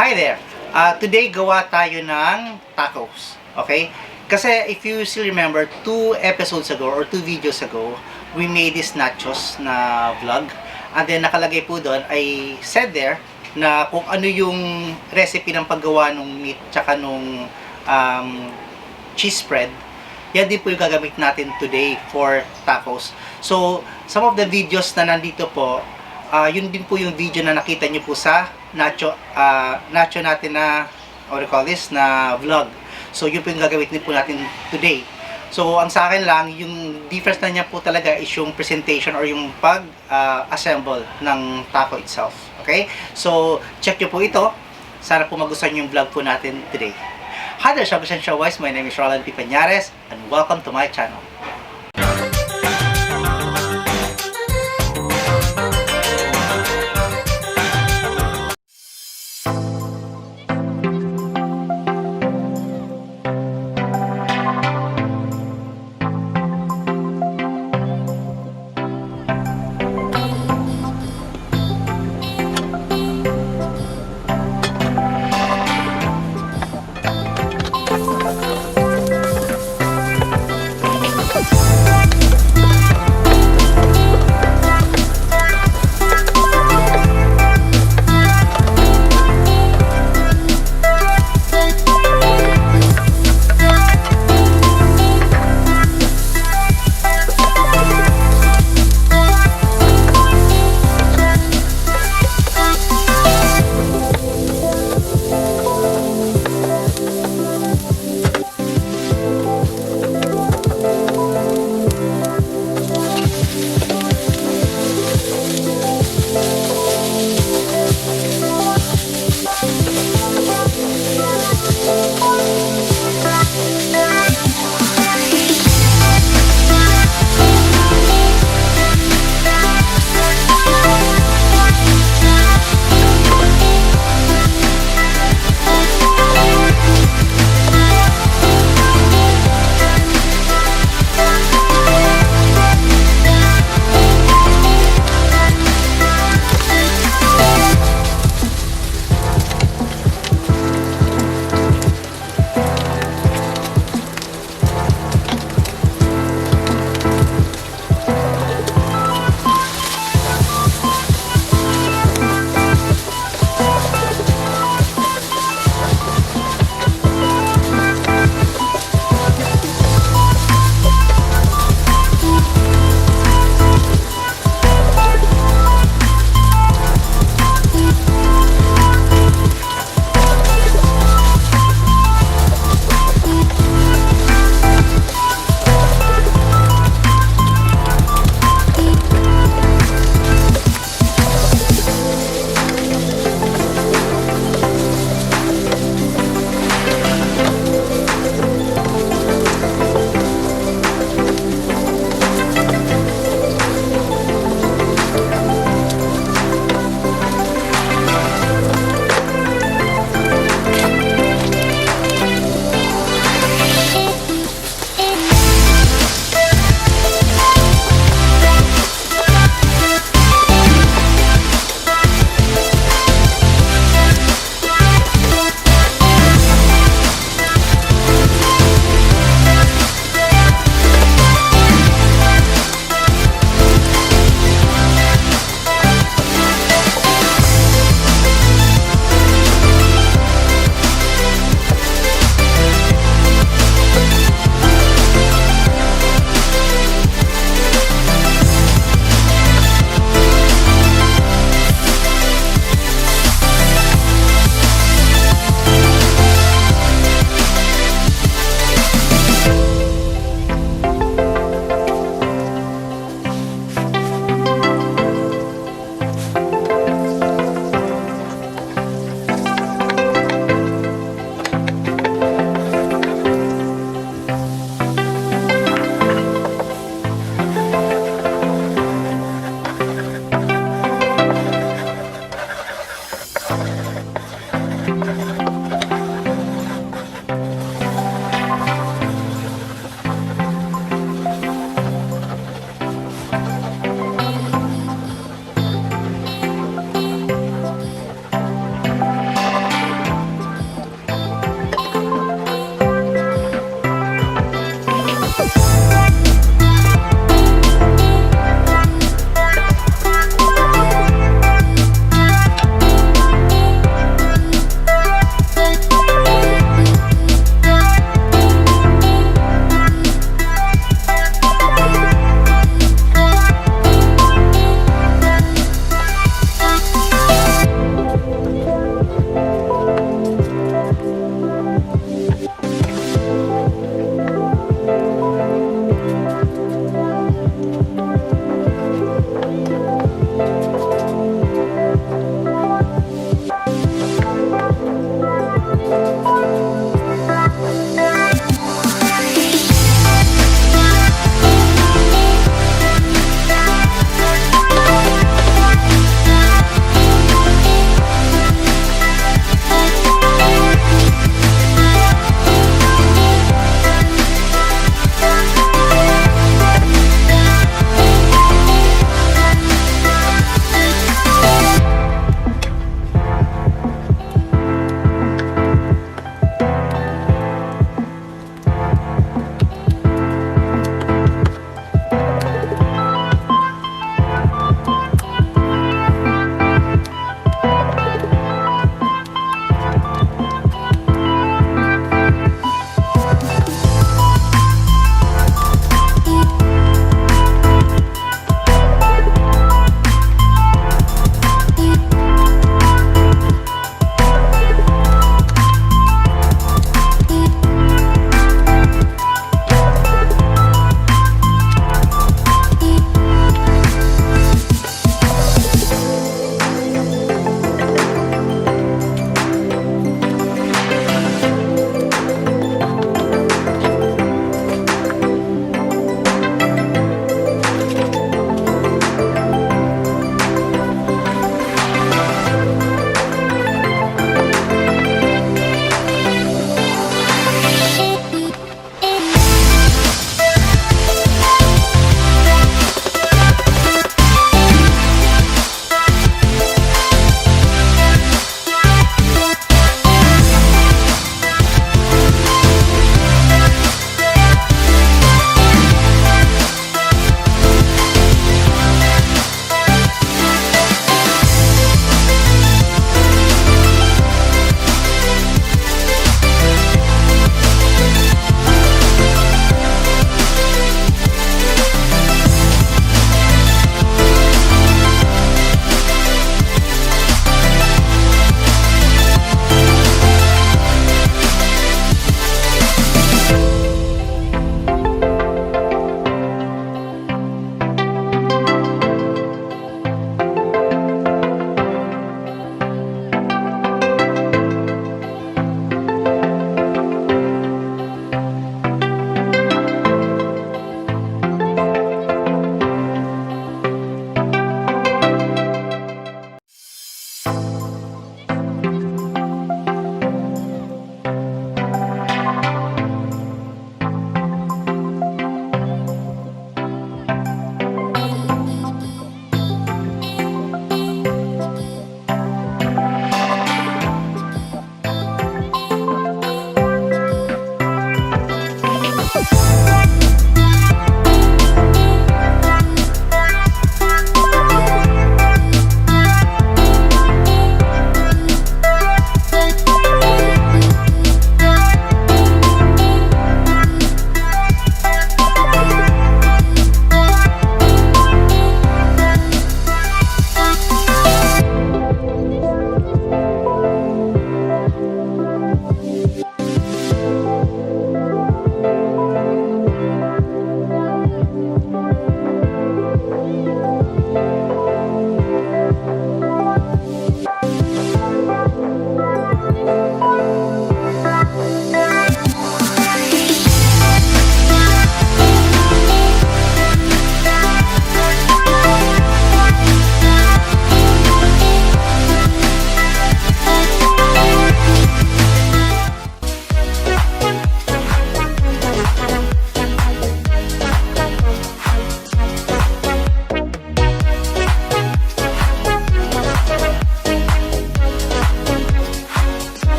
Hi there! Today gawa tayo ng tacos. Okay? Kasi if you still remember, 2 episodes ago or 2 videos ago, we made this nachos na vlog. And then nakalagay po doon, I said there na kung ano yung recipe ng paggawa ng meat tsaka nung cheese spread. Yan din po yung gagamit natin today for tacos. So, some of the videos na nandito po, yun din po yung video na nakita nyo po sa nacho natin na, what do you call this, na vlog. So, yun po yung gagawin din po natin today. So, ang sa akin lang, yung difference na niya po talaga is yung presentation or yung pag-assemble ng taco itself. Okay? So, check nyo po ito. Sana po magustuhan yung vlog po natin today. Hi there, Shabu and Showwise. My name is Roland P. Pañares and welcome to my channel.